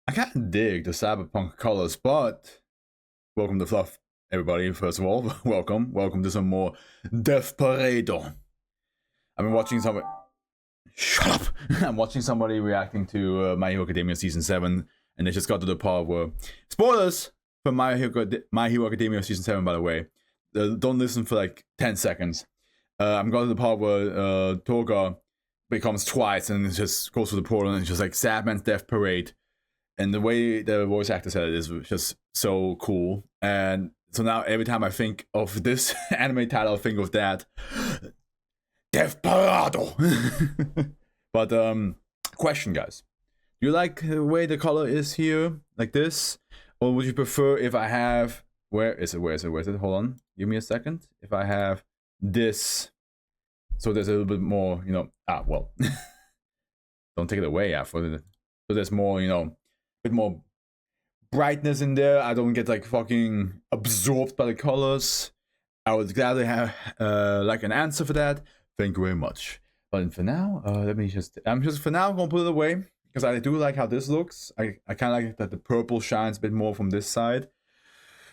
I kind of dig the cyberpunk colors, but welcome to Fluff, everybody. First of all, welcome to some more Death Parade. I've been watching some. Shut up! I'm watching somebody reacting to My Hero Academia Season 7, and they just got to the part where. Spoilers for My Hero Academia Season 7, by the way. Don't listen for like 10 seconds. I'm got to the part where Toga becomes twice and it just goes through the portal and it's just like Sad Man's Death Parade. And the way the voice actor said it is just so cool. And so now every time I think of this anime title, I think of that. Death Parade! But, question, guys. Do you like the way the color is here? Like this? Or would you prefer if I have... Where is it? Hold on. Give me a second. If I have this... So there's a little bit more, you know... well. Don't take it away, Afro. So there's more, you know... A bit more brightness in there. I don't get like fucking absorbed by the colors. I would gladly have like an answer for that. Thank you very much. But for now, I'm just for now gonna put it away because I do like how this looks. I kind of like that the purple shines a bit more from this side.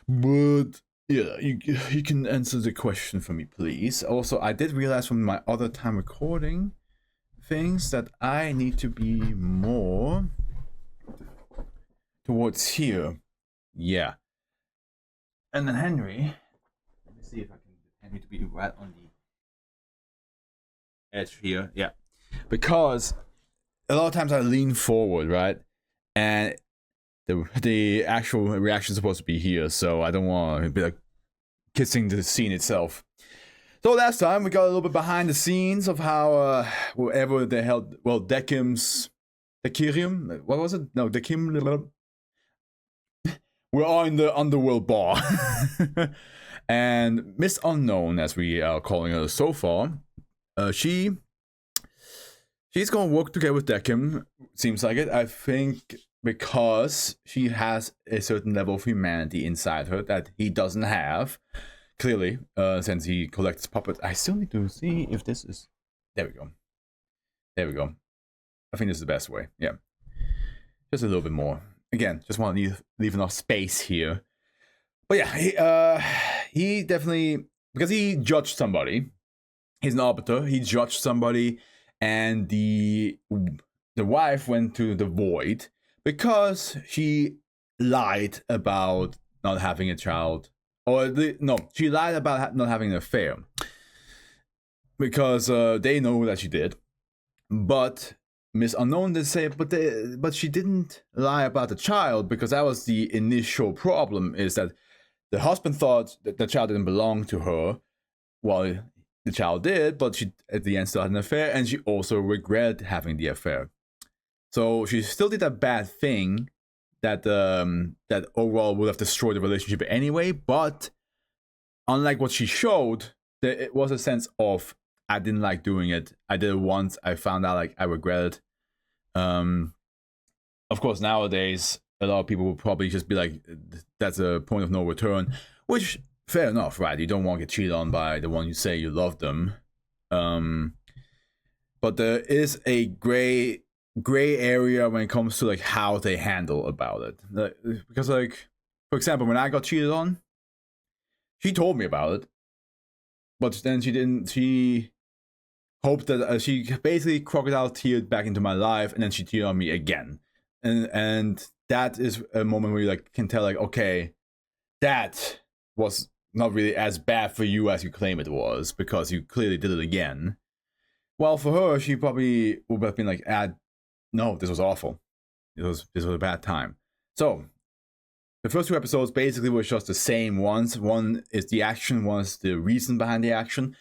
But yeah, you can answer the question for me, please. Also, I did realize from my other time recording things that I need to be more towards here. Yeah. And then Henry, let me see if I can get Henry to be right on the edge here. Yeah. Because a lot of times I lean forward, right? And the actual reaction is supposed to be here, so I don't want to be like kissing the scene itself. So last time we got a little bit behind the scenes of how whatever they held, well, Dekim's what was it? No, Dekim. We're all in the underworld bar. And Miss Unknown, as we are calling her so far, she's gonna work together with Dekim, seems like it. I think because she has a certain level of humanity inside her that he doesn't have, clearly, since he collects puppets. I still need to see if this is... There we go. I think this is the best way, yeah. Just a little bit more. Again, just want to leave enough space here. But yeah, he definitely, because he judged somebody. He's an arbiter. He judged somebody, and the wife went to the void because she lied about not having a child. She lied about not having an affair. Because they know that she did. But Miss Unknown did say, but she didn't lie about the child, because that was the initial problem, is that the husband thought that the child didn't belong to her. Well, the child did, but she at the end still had an affair, and she also regretted having the affair. So she still did a bad thing that that overall would have destroyed the relationship anyway. But unlike what she showed, it was a sense of, I didn't like doing it. I did it once. I found out like I regret it. Of course, nowadays a lot of people will probably just be like, "That's a point of no return," which fair enough, right? You don't want to get cheated on by the one you say you love them. But there is a gray area when it comes to like how they handle about it. Because like, for example, when I got cheated on, she told me about it, but then she didn't. She hoped that she basically crocodile teared back into my life, and then she teared on me again, and that is a moment where you like can tell like, okay, that was not really as bad for you as you claim it was, because you clearly did it again. Well, for her, she probably would have been like, no, this was awful. This was a bad time. So the first two episodes basically were just the same ones. One is the action, one is the reason behind the action.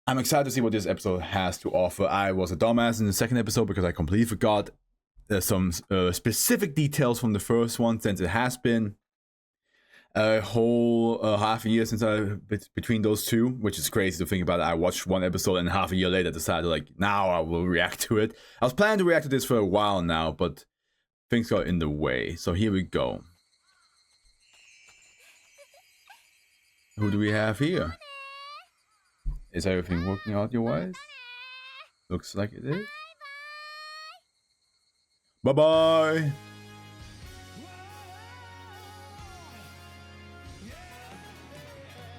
I'm excited to see what this episode has to offer. I was a dumbass in the second episode because I completely forgot some specific details from the first one, since it has been a whole half a year since between those two, which is crazy to think about. I watched one episode and half a year later decided like, now I will react to it. I was planning to react to this for a while now, but things got in the way. So here we go. Who do we have here? Is everything working out your wise? Looks like it is. Bye-bye!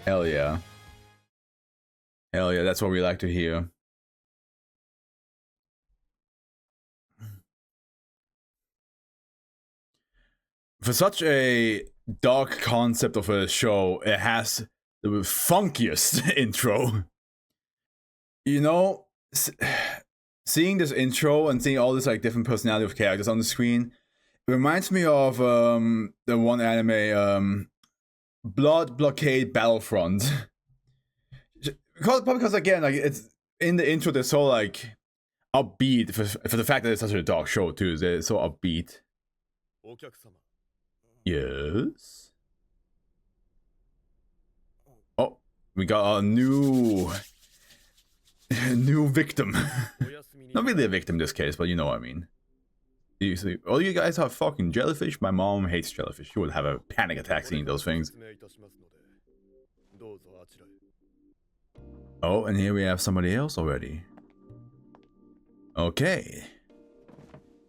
Hell yeah. Hell yeah, that's what we like to hear. For such a dark concept of a show, it has the funkiest intro. You know, seeing this intro and seeing all this like different personality of characters on the screen, it reminds me of the one anime, Blood Blockade Battlefront. Probably because again, like it's in the intro, they're so like upbeat for the fact that it's such a dark show too. They're so upbeat. Yes. Oh, we got a new victim. Not really a victim in this case, but you know what I mean. You see, all you guys have fucking jellyfish. My mom hates jellyfish. She would have a panic attack seeing those things. Oh, and here we have somebody else already. Okay.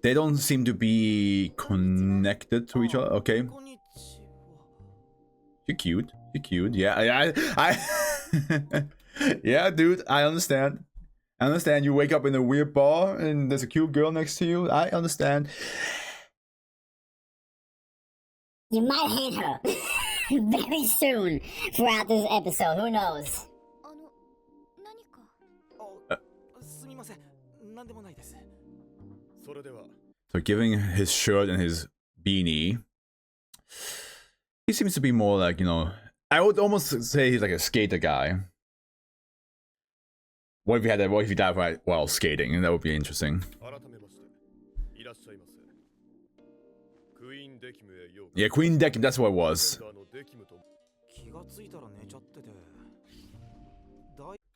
They don't seem to be connected to each other. Okay. You're cute. You're cute. Yeah, I yeah, dude, I understand. I understand. You wake up in a weird bar and there's a cute girl next to you. I understand. You might hate her very soon throughout this episode. Who knows? So giving his shirt and his beanie, he seems to be more like, you know, I would almost say he's like a skater guy. What if he had that? What if he died while skating? And that would be interesting. Yeah, Queen Dekim, that's what it was.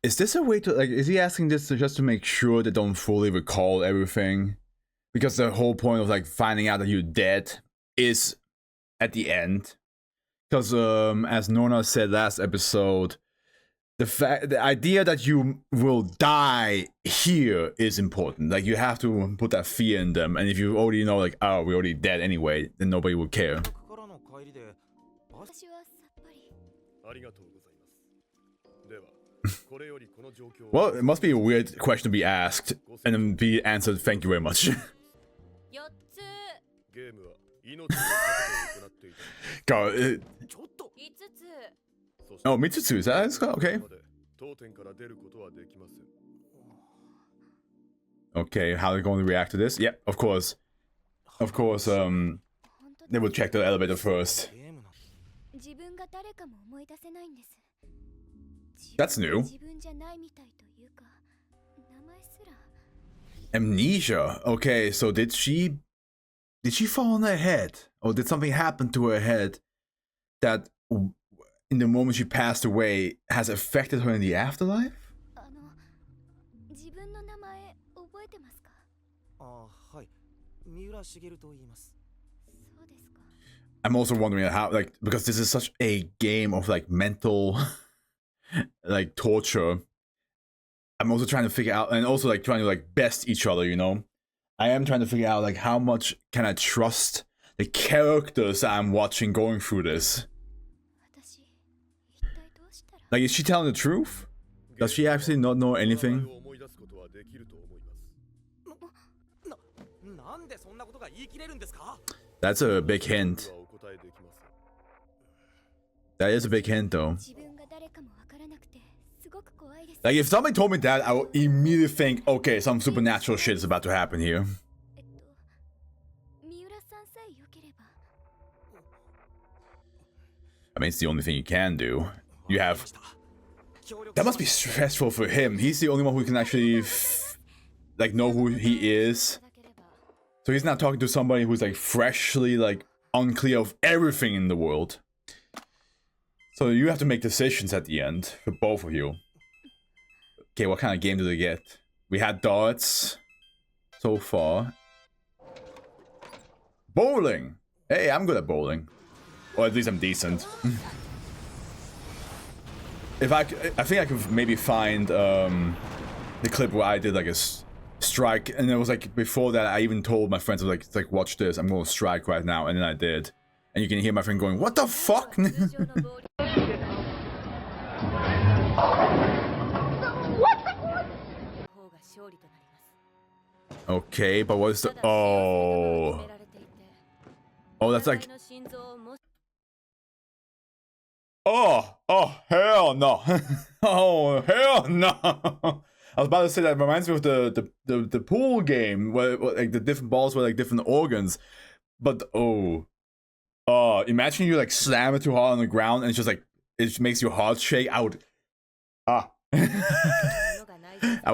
Is this a way to, like, is he asking this to just to make sure they don't fully recall everything? Because the whole point of, like, finding out that you're dead is at the end. Because, as Nona said last episode, the idea that you will die here is important. Like, you have to put that fear in them. And if you already know, like, oh, we're already dead anyway, then nobody will care. Well, it must be a weird question to be asked and then be answered, thank you very much. God, oh, Mitsutsu, is that okay? Okay, how are they going to react to this? Yep, of course. Of course, they will check the elevator first. That's new. Amnesia. Okay, so did she fall on her head? Or did something happen to her head that in the moment she passed away has affected her in the afterlife? I'm also wondering how, like, because this is such a game of like mental like torture. I'm also trying to figure out, and also like trying to like best each other, you know. I am trying to figure out like how much can I trust the characters I'm watching going through this. Like, is she telling the truth? Does she actually not know anything? That's a big hint. That is a big hint though. Like, if somebody told me that, I would immediately think, okay, some supernatural shit is about to happen here. I mean, it's the only thing you can do. You have... That must be stressful for him. He's the only one who can actually, like, know who he is. So he's not talking to somebody who's, like, freshly, like, unclear of everything in the world. So you have to make decisions at the end, for both of you. Okay, what kind of game do they get? We had darts so far. Bowling! Hey, I'm good at bowling. Or at least I'm decent. I think I could maybe find the clip where I did like a strike, and it was like before that I even told my friends, I was like watch this, I'm going to strike right now, and then I did. And you can hear my friend going, what the fuck? Okay, but what's the... Oh. Oh, that's like... Oh, hell no. Oh, hell no. I was about to say that reminds me of the pool game where like the different balls were like different organs. But imagine you like slam it too hard on the ground and it's just like it makes your heart shake. I would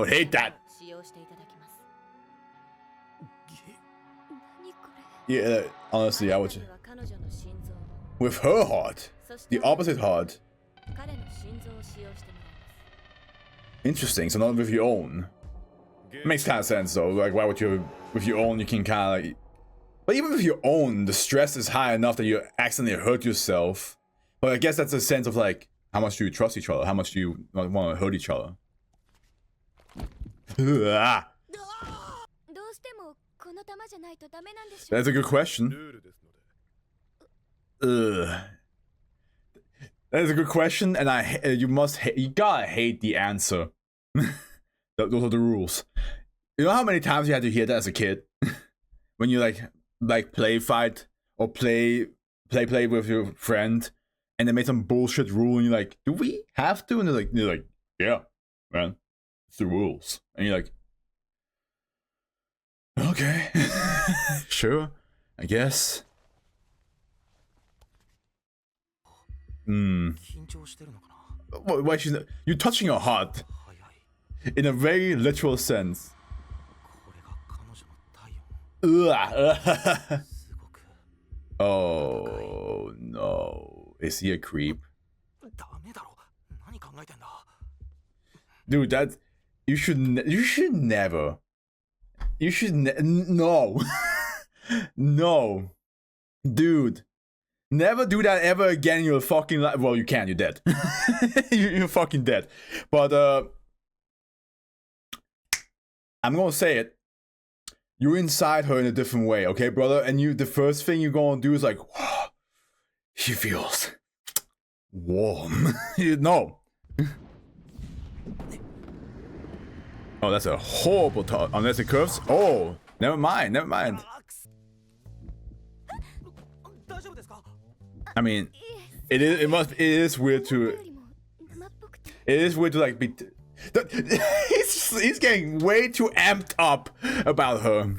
hate that. Yeah, honestly, I would. With her heart, the opposite heart. Interesting. So not with your own. Makes kind of sense though. Like, why would you with your own? You can kind of like. But even with your own, the stress is high enough that you accidentally hurt yourself. But I guess that's a sense of like, how much do you trust each other? How much do you want to hurt each other? That's a good question. That is a good question, and you gotta hate the answer. Those are the rules. You know how many times you had to hear that as a kid? When you like play fight or play with your friend, and they made some bullshit rule, and you're like, do we have to? And they're like, yeah, man, it's the rules. And you're like, okay, sure, I guess. Why you're touching your heart in a very literal sense. Oh no, is he a creep? Dude, that you should never. No. No, dude. Never do that ever again. You're fucking well, you can. You're dead. You're fucking dead. But I'm gonna say it. You're inside her in a different way, okay, brother? And the first thing you're gonna do is like, wow, she feels warm. No. Oh, that's a horrible thought. Unless it curves. Oh, never mind. Never mind. I mean, it is weird to. It is weird to like be. He's getting way too amped up about her.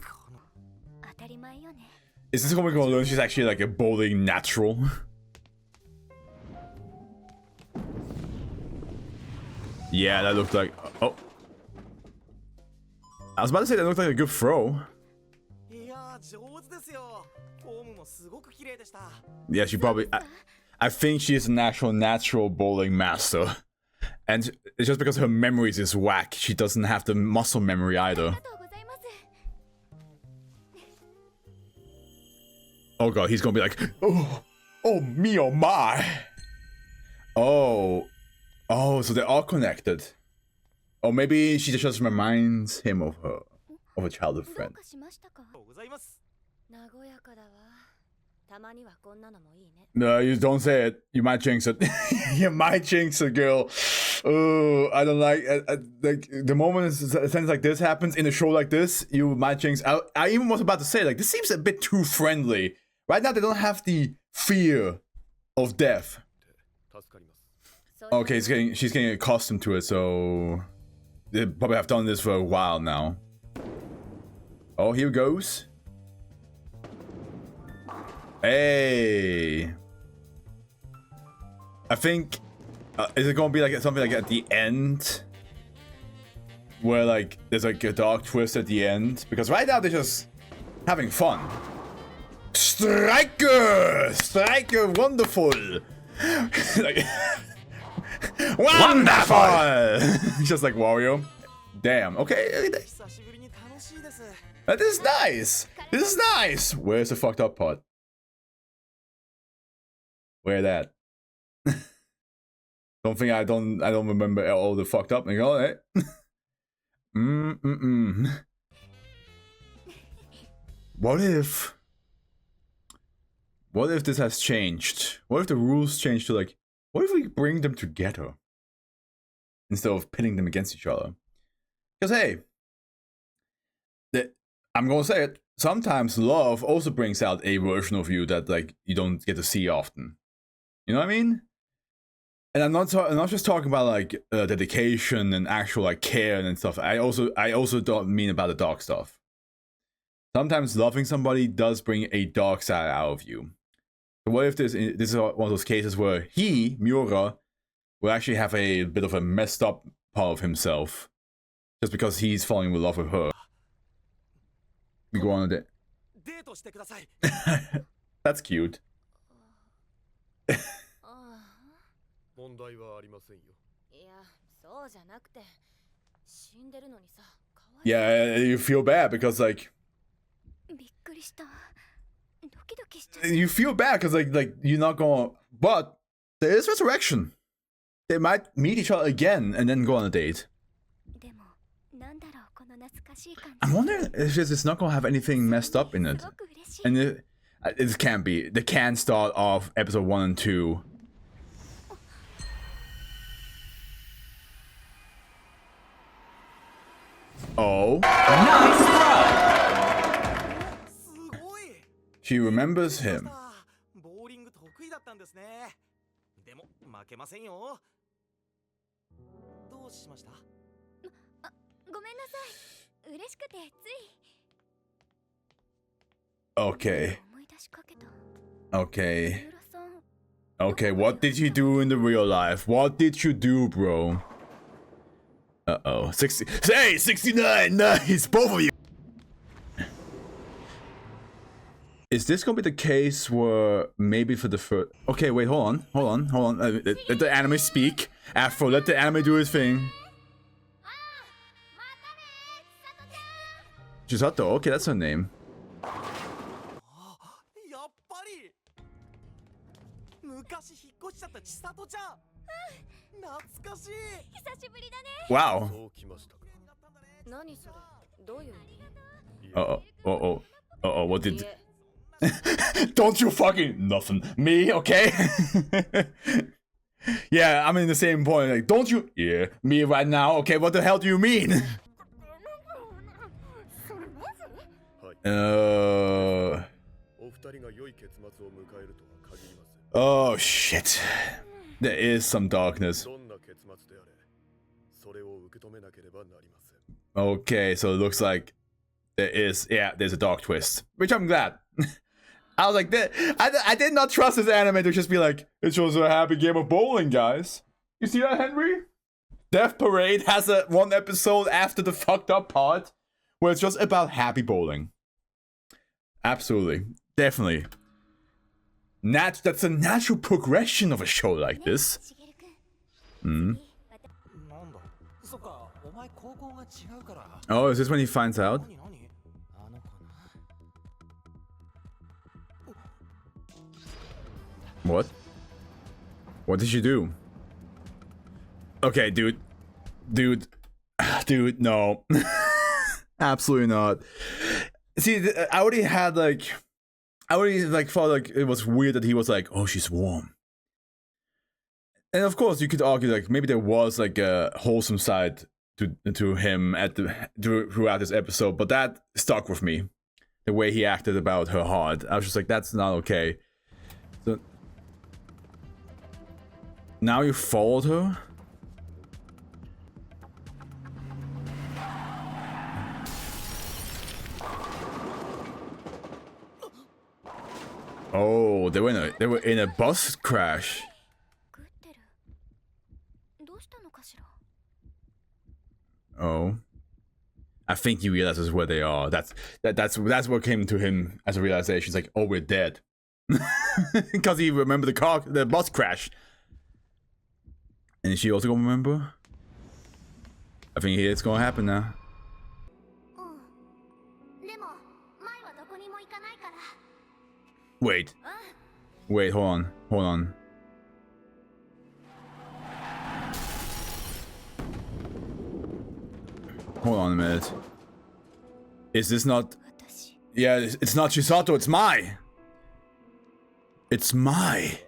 Is this woman gonna learn she's actually like a bowling natural? Yeah, that looked like. Oh. I was about to say that looked like a good throw. Yeah, she probably. I think she is an actual natural bowling master. And it's just because her memories is whack. She doesn't have the muscle memory either. Oh god, he's gonna be like, oh me, oh my. Oh, so they're all connected. Or maybe she just reminds him of a childhood friend. No, you don't say it. You might jinx it. You might jinx it, girl. Oh, I don't like the moment a sense like this happens in a show like this. You might jinx. I even was about to say like this seems a bit too friendly. Right now they don't have the fear of death. Okay, she's getting accustomed to it, so they probably have done this for a while now. Oh, here goes. Hey. I think is it gonna be like something like at the end where like there's like a dark twist at the end? Because right now they're just having fun. Striker, wonderful. Like, wonderful. Just like Wario. Damn. Okay. This is nice. This is nice. Where's the fucked up part? Where that? Don't think I don't remember all the fucked up. Like, all right. What if this has changed? What if the rules change to like? What if we bring them together instead of pitting them against each other? Because hey, I'm gonna say it. Sometimes love also brings out a version of you that like you don't get to see often. You know what I mean? And I'm not just talking about like dedication and actual like care and stuff. I also don't mean about the dark stuff. Sometimes loving somebody does bring a dark side out of you. So what if this is one of those cases where he, Miura, will actually have a bit of a messed up part of himself just because he's falling in love with her. We go on a date. That's cute. Yeah, you feel bad because like you feel bad because like you're not going, but there is resurrection. They might meet each other again and then go on a date. I'm wondering if it's not gonna have anything messed up in it, and it can't be. They can't start off episode 1 and 2. Oh, nice throw. She remembers him. Okay. Okay. Okay, what did you do in the real life? What did you do, bro? Uh-oh. 69! Nice! Both of you! Is this gonna be the case where maybe for the first... Okay, wait, hold on. Let the anime speak. Afro, let the anime do his thing. Chisato, okay, that's her name. Wow. Uh-oh, what did... Don't you fucking... Nothing. Me, okay? Yeah, I'm in the same point, like, don't you... Yeah, me right now, okay, what the hell do you mean? Oh shit. There is some darkness. Okay, so it looks like there's a dark twist. Which I'm glad. I was like, I did not trust this anime to just be like, it shows a happy game of bowling, guys. You see that, Henry? Death Parade has one episode after the fucked up part where it's just about happy bowling. Absolutely. Definitely. That's a natural progression of a show like this. Oh, is this when he finds out? What? What did you do? Okay, dude, no. Absolutely not. See, I already thought like it was weird that he was like, oh, she's warm. And of course, you could argue like maybe there was like a wholesome side to him throughout this episode, but that stuck with me. The way he acted about her heart, I was just like, that's not okay. So now you followed her? Oh, they were in a bus crash. Oh, I think he realizes where they are. That's what came to him as a realization. It's like, oh, we're dead, because he remembered the bus crash. And is she also gonna remember? I think it's gonna happen now. Wait, hold on. Hold on a minute. Is this not... Yeah, it's not Chisato, it's Mai! It's Mai!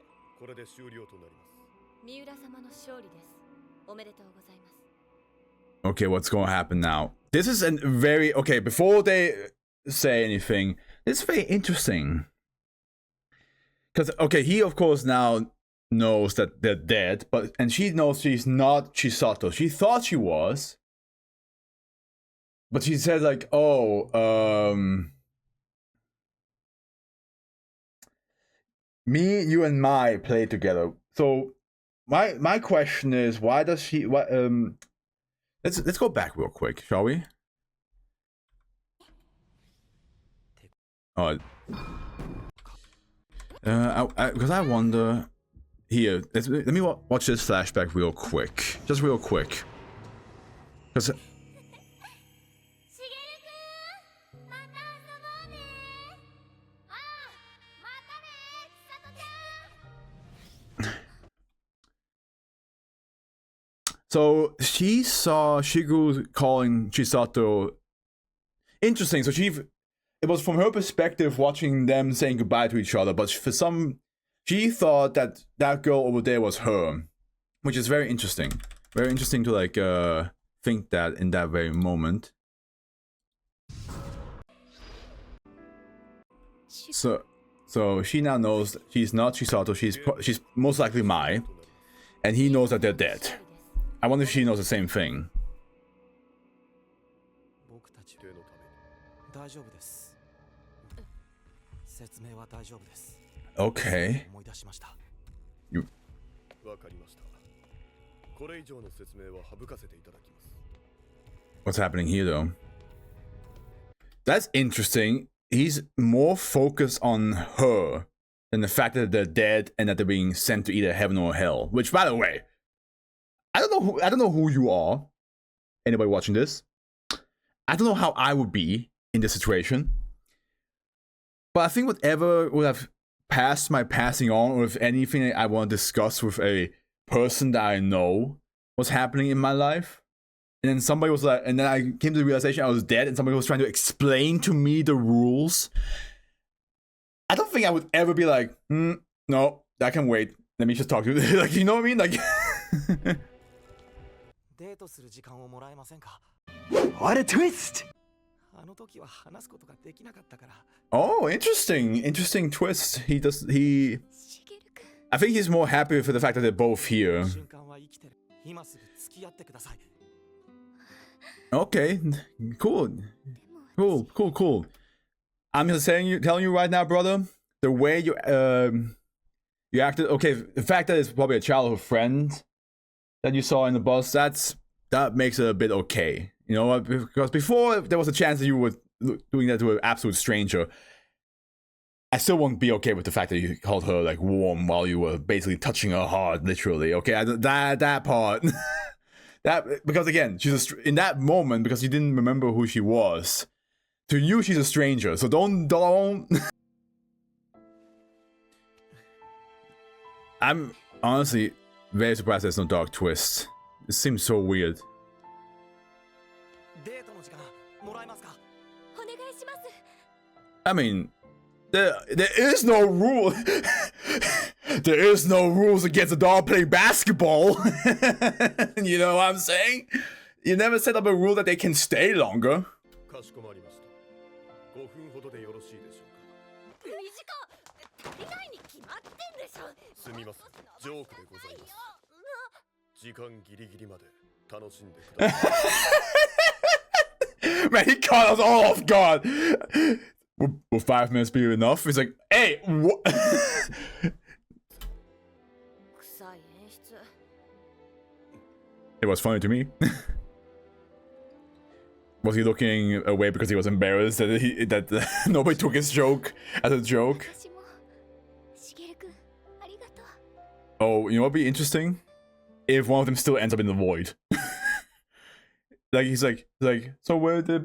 Okay, what's gonna happen now? This is a very... Okay, before they say anything. It's very interesting. Because, okay, he of course now knows that they're dead, and she knows she's not Chisato. She thought she was. But she said like, oh, me, you, and Mai played together. So my question is, why does she? Let's go back real quick, shall we? Oh, because I wonder. Here, let me watch this flashback real quick, just real quick, because. So she saw Shigeru calling Chisato interesting. So it was from her perspective watching them saying goodbye to each other, but she thought that that girl over there was her, which is very interesting. Very interesting to like think that in that very moment. So she now knows that she's not Chisato. She's most likely Mai, and he knows that they're dead. I wonder if she knows the same thing. Okay. What's happening here though? That's interesting. He's more focused on her than the fact that they're dead and that they're being sent to either heaven or hell. Which, by the way, I don't know who you are. Anybody watching this? I don't know how I would be in this situation. But I think whatever would have passed my passing on, or if anything I want to discuss with a person that I know was happening in my life, and then somebody was like, and then I came to the realization I was dead, and somebody was trying to explain to me the rules. I don't think I would ever be like, no, that can wait. Let me just talk to you. Like, you know what I mean? Like. What a twist! Oh, interesting twist. I think he's more happy for the fact that they're both here. Okay, cool. I'm just telling you right now, brother, the way you acted. Okay, the fact that it's probably a childhood friend that you saw in the bus, that makes it a bit okay. You know, because before there was a chance that you were doing that to an absolute stranger. I still won't be okay with the fact that you called her like warm while you were basically touching her heart, literally. Okay, that part, that, because again, she's in that moment, because you didn't remember who she was. To you, she's a stranger. So don't. I'm honestly very surprised there's no dark twist. It seems so weird. I mean, there is no rule. There is no rules against a dog playing basketball. You know what I'm saying? You never set up a rule that they can stay longer. Man, he caught us all off guard. Will 5 minutes be enough? He's like, hey, what? It was funny to me. Was he looking away because he was embarrassed that nobody took his joke as a joke? Oh, you know what'd be interesting? If one of them still ends up in the void. Like, he's like, so where they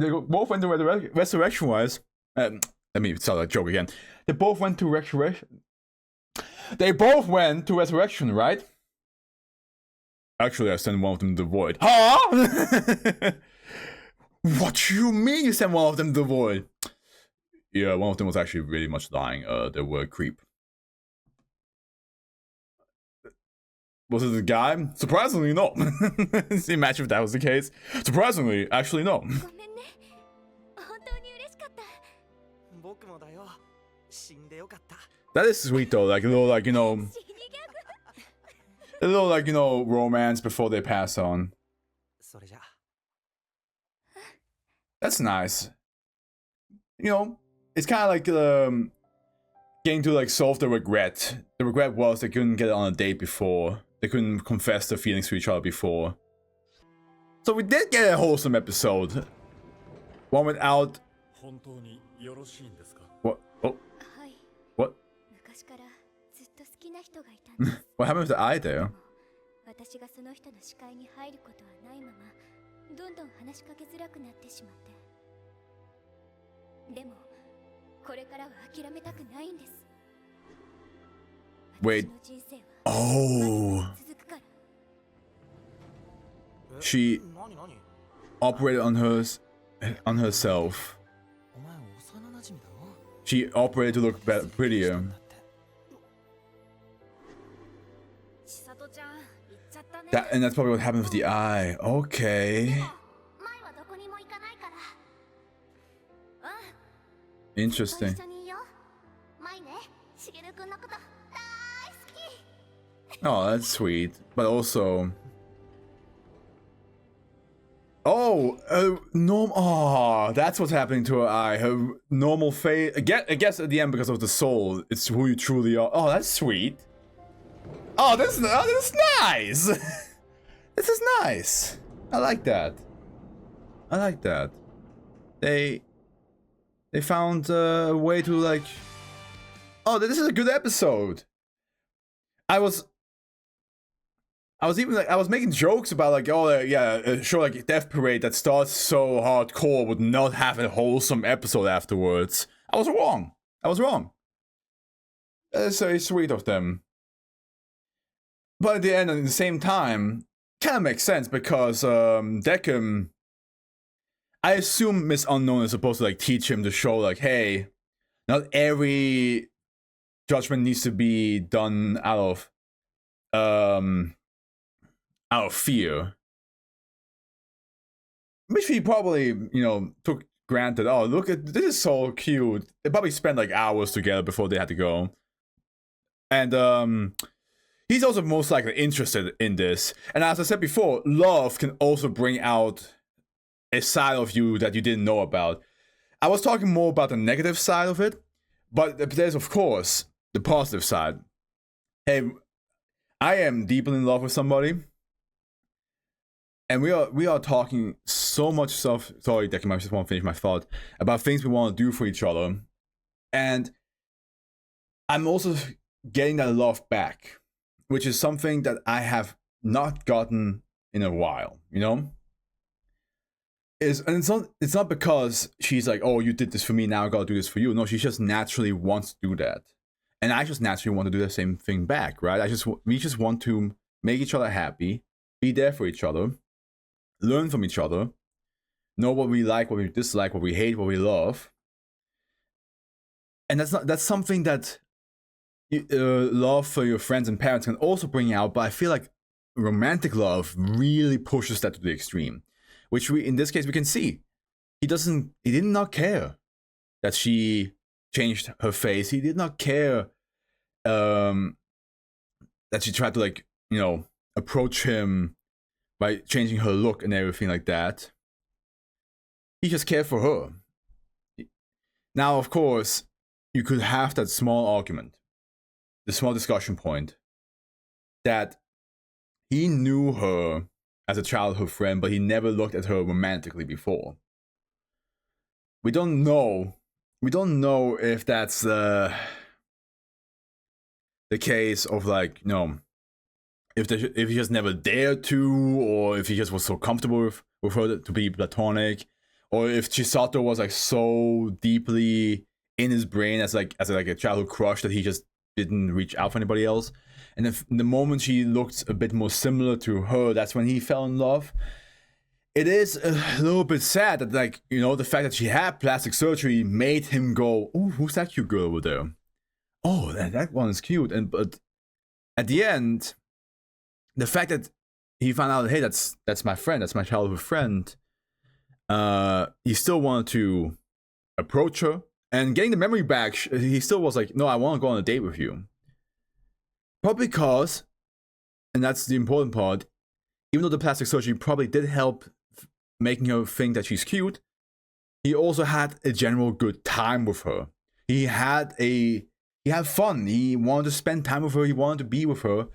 both went to resurrection wise. Let me start that joke again. They both went to resurrection. They both went to resurrection, right? Actually, I sent one of them to the void. Huh? What you mean you sent one of them to the void? Yeah, one of them was actually really much lying. They were a creep. Was it the guy? Surprisingly, no. Imagine if that was the case. Surprisingly, actually, no. That is sweet though, like a little like, you know, a little like, you know, romance before they pass on. That's nice. You know, it's kind of like getting to like solve the regret. The regret was they couldn't get on a date before. They couldn't confess their feelings to each other before. So we did get a wholesome episode. One without... What? Oh. What? What happened with the eye there? Wait. Oh. She operated on herself. She operated to look better, prettier. And that's probably what happened with the eye. Okay. Interesting. Oh, that's sweet. But also... Oh, oh, that's what's happening to her eye. Her normal face. I guess at the end because of the soul, it's who you truly are. Oh, that's sweet. Oh, this is nice. This is nice. I like that. I like that. They found a way to like. Oh, this is a good episode. I was even like, I was making jokes about like, oh yeah, a show like Death Parade that starts so hardcore would not have a wholesome episode afterwards. I was wrong. I was wrong. That's very sweet of them. But at the end, at the same time, kind of makes sense because Decim, I assume Miss Unknown is supposed to like teach him to show like, hey, not every judgment needs to be done out of fear. Which he probably, you know, took granted. Oh, look at this is so cute. They probably spent like hours together before they had to go. And he's also most likely interested in this. And as I said before, love can also bring out a side of you that you didn't know about. I was talking more about the negative side of it, but there's of course the positive side. Hey, I am deeply in love with somebody. And we are talking so much stuff. Sorry, Decim, I just want to finish my thought about things we want to do for each other. And I'm also getting that love back, which is something that I have not gotten in a while, you know? And it's not because she's like, oh, you did this for me, now I gotta do this for you. No, she just naturally wants to do that. And I just naturally want to do the same thing back, right? We just want to make each other happy, be there for each other, learn from each other, know what we like, what we dislike, what we hate, what we love. And that's something that love for your friends and parents can also bring out, but I feel like romantic love really pushes that to the extreme, which in this case we can see. He did not care that she changed her face. He did not care that she tried to like, you know, approach him by changing her look and everything like that. He just cared for her. Now, of course, you could have that small argument, the small discussion point, that he knew her as a childhood friend, but he never looked at her romantically before. We don't know if that's the case of like, you know, if he just never dared to, or if he just was so comfortable with her to be platonic, or if Chisato was like so deeply in his brain as like a childhood crush that he just didn't reach out for anybody else. And if the moment she looked a bit more similar to her, that's when he fell in love. It is a little bit sad that, like, you know, the fact that she had plastic surgery made him go, oh, who's that cute girl over there? Oh, that one is cute. But at the end, the fact that he found out, hey, that's my friend, that's my childhood friend, he still wanted to approach her And getting the memory back, he still was like, no, I want to go on a date with you. Probably because, and that's the important part, even though the plastic surgery probably did help making her think that she's cute, he also had a general good time with her. He had fun. He wanted to spend time with her. He wanted to be with her.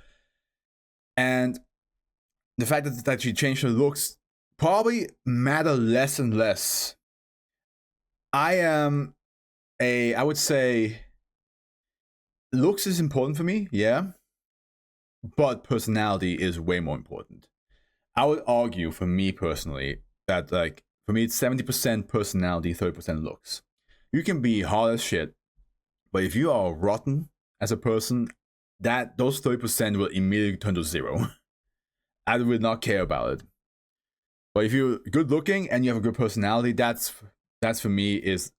And the fact that she changed her looks probably matter less and less. I would say looks is important for me, yeah. But personality is way more important. I would argue for me personally that like, for me it's 70% personality, 30% looks. You can be hard as shit, but if you are rotten as a person, those 30% will immediately turn to 0. I will not care about it. But if you're good looking and you have a good personality, that's for me is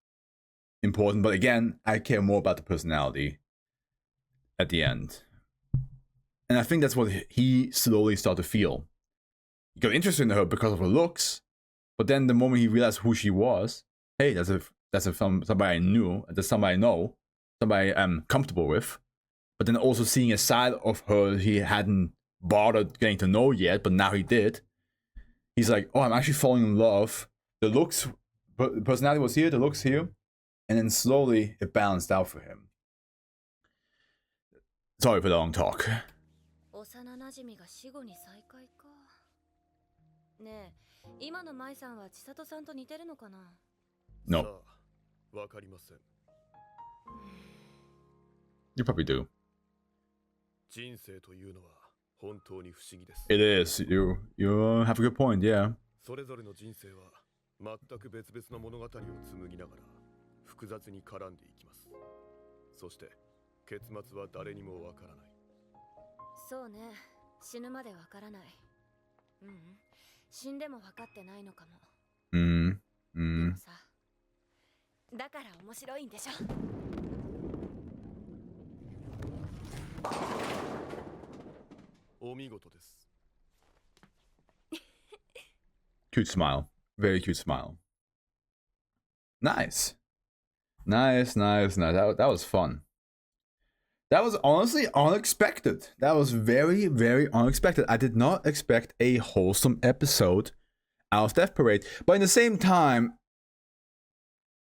important. But again, I care more about the personality at the end. And I think that's what he slowly started to feel. He got interested in her because of her looks, but then the moment he realized who she was, hey, that's somebody I knew, that's somebody I know, somebody I'm comfortable with. But then also seeing a side of her he hadn't bothered getting to know yet, but now he did. He's like, oh, I'm actually falling in love. The looks, the personality was here, the looks here, and then slowly it balanced out for him. Sorry for the long talk. No. You probably do. It is. You have a good point, yeah. Cute smile. Very cute smile. Nice. Nice. That was fun. That was honestly unexpected. That was very, very unexpected. I did not expect a wholesome episode out of Death Parade. But in the same time,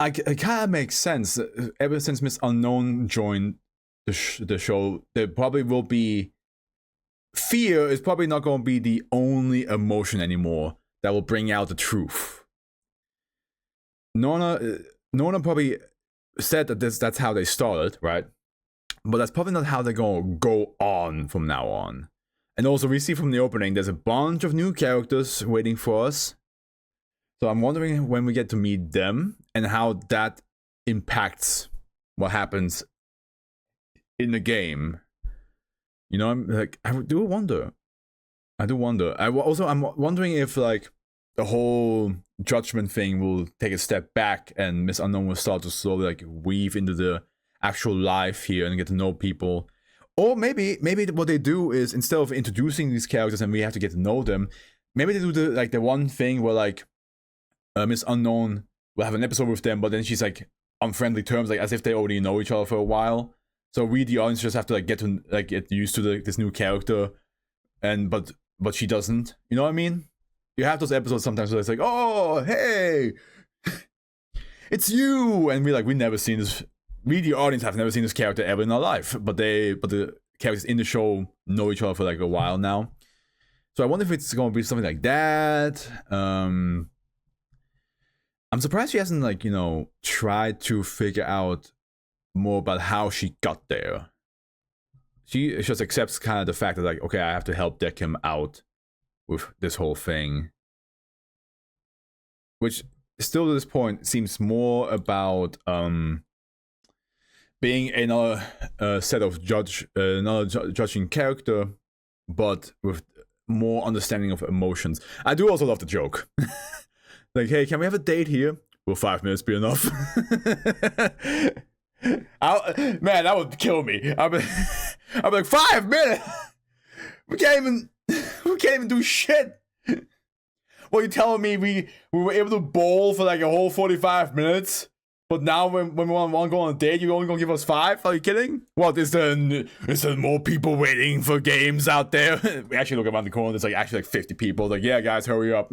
it kind of makes sense. Ever since Miss Unknown joined the show, there probably will be... Fear is probably not going to be the only emotion anymore that will bring out the truth. Nona probably said that that's how they started, right? But that's probably not how they're going to go on from now on. And also, we see from the opening, there's a bunch of new characters waiting for us. So I'm wondering when we get to meet them and how that impacts what happens in the game. You know, I do wonder. I'm wondering if like the whole judgment thing will take a step back and Miss Unknown will start to slowly like weave into the actual life here and get to know people. Or maybe what they do is, instead of introducing these characters and we have to get to know them, maybe they do the one thing where like Miss Unknown will have an episode with them, but then she's like on friendly terms, like as if they already know each other for a while. So we, the audience, just have to like get used to this new character, and but she doesn't. You know what I mean? You have those episodes sometimes where it's like, oh hey, it's you, and we never seen this. We, the audience, have never seen this character ever in our life, but the characters in the show know each other for like a while now. So I wonder if it's going to be something like that. I'm surprised she hasn't like, you know, tried to figure out more about how she got there. She just accepts kind of the fact that like, okay, I have to help deck him out with this whole thing, which still to this point seems more about being another set of judging character, but with more understanding of emotions. I do also love the joke. Like, hey, can we have a date here? Will 5 minutes be enough? Man, that would kill me. I'm like, 5 minutes? We can't even do shit. What, you telling me we were able to bowl for like a whole 45 minutes? But now when we want to go on a date, you're only gonna give us 5? Are you kidding? What is there more people waiting for games out there? We actually look around the corner. There's like actually like 50 people. Like, yeah, guys, hurry up.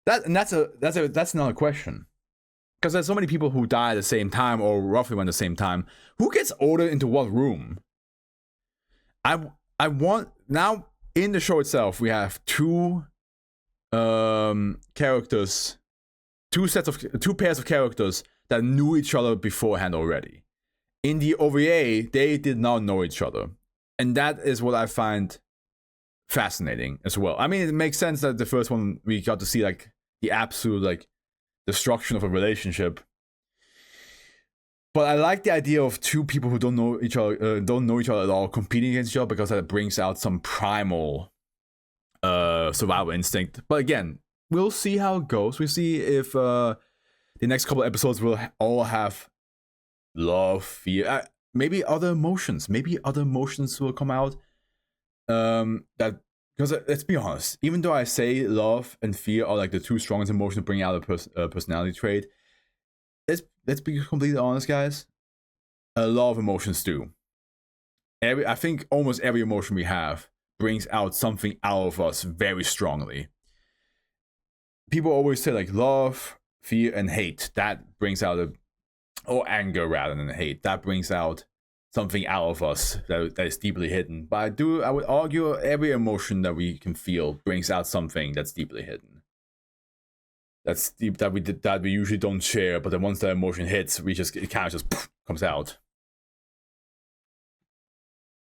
That's another question. Because there's so many people who die at the same time or roughly around the same time. Who gets ordered into what room? I want now in the show itself we have two characters. Two pairs of characters that knew each other beforehand already. In the OVA, they did not know each other. And that is what I find fascinating as well. I mean, it makes sense that the first one we got to see like the absolute like destruction of a relationship. But I like the idea of two people who don't know each other at all competing against each other, because that brings out some primal survival instinct. But again, we'll see how it goes. We'll see if the next couple episodes will all have love, fear, maybe other emotions. Maybe other emotions will come out. That because let's be honest, even though I say love and fear are like the two strongest emotions to bring out a personality trait, let's be completely honest, guys. A lot of emotions do. I think almost every emotion we have brings out something out of us very strongly. People always say like love, fear, and hate. That brings out or anger rather than hate. That brings out something out of us that is deeply hidden. But I would argue every emotion that we can feel brings out something that's deeply hidden. That's deep that we usually don't share. But then once that emotion hits, it kind of just comes out.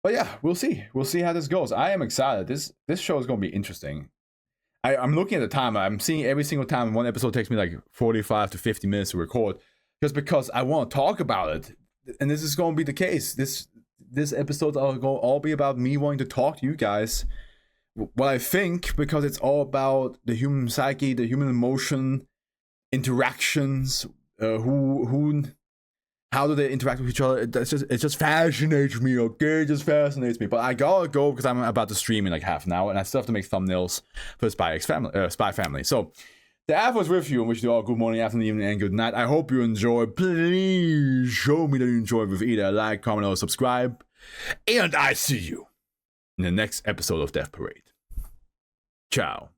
But yeah, we'll see. We'll see how this goes. I am excited. This show is going to be interesting. I'm looking at the time. I'm seeing every single time one episode takes me like 45 to 50 minutes to record, just because I want to talk about it. And this is going to be the case. This episode are going to all be about me wanting to talk to you guys. What I think, because it's all about the human psyche, the human emotion, interactions, how do they interact with each other? It just fascinates me, okay? It just fascinates me. But I gotta go because I'm about to stream in like half an hour, and I still have to make thumbnails for Spy Family. So, the Afro is with you, and wish you all good morning, afternoon, evening, and good night. I hope you enjoy. Please show me that you enjoyed with either a like, comment, or subscribe. And I see you in the next episode of Death Parade. Ciao.